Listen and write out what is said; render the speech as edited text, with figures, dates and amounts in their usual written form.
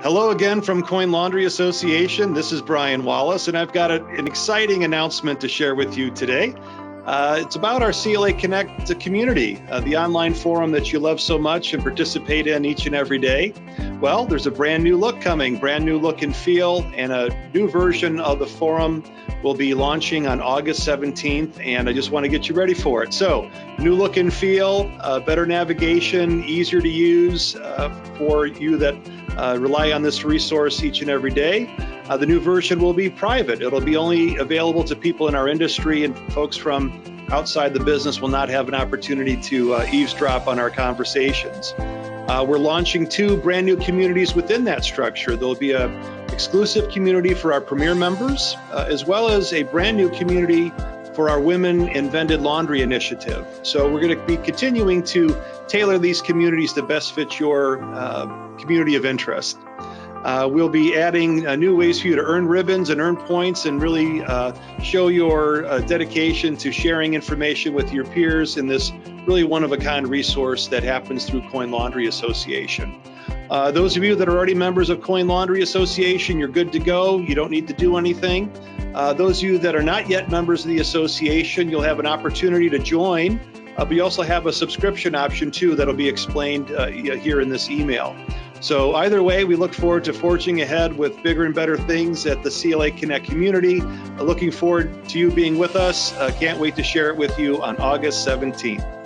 Hello again from Coin Laundry Association. This is Brian Wallace, and I've got an exciting announcement to share with you today. It's about our CLA Connect community, the online forum that you love so much and participate in each and every day. Well, there's a brand new look coming, brand new look and feel, and a new version of the forum will be launching on August 17th, and I just want to get you ready for it. So, new look and feel, better navigation, easier to use for you that rely on this resource each and every day. The new version will be private. It'll be only available to people in our industry, and folks from outside the business will not have an opportunity to eavesdrop on our conversations. We're launching two brand new communities within that structure. There'll be an exclusive community for our premier members, as well as a brand new community for our Women in Vended Laundry initiative. So we're going to be continuing to tailor these communities to best fit your community of interest. We'll be adding new ways for you to earn ribbons and earn points and really show your dedication to sharing information with your peers in this really one-of-a-kind resource that happens through Coin Laundry Association. Those of you that are already members of Coin Laundry Association, you're good to go. You don't need to do anything. Those of you that are not yet members of the association, you'll have an opportunity to join. But you also have a subscription option too that'll be explained here in this email. So either way, we look forward to forging ahead with bigger and better things at the CLA Connect community. Looking forward to you being with us. Can't wait to share it with you on August 17th.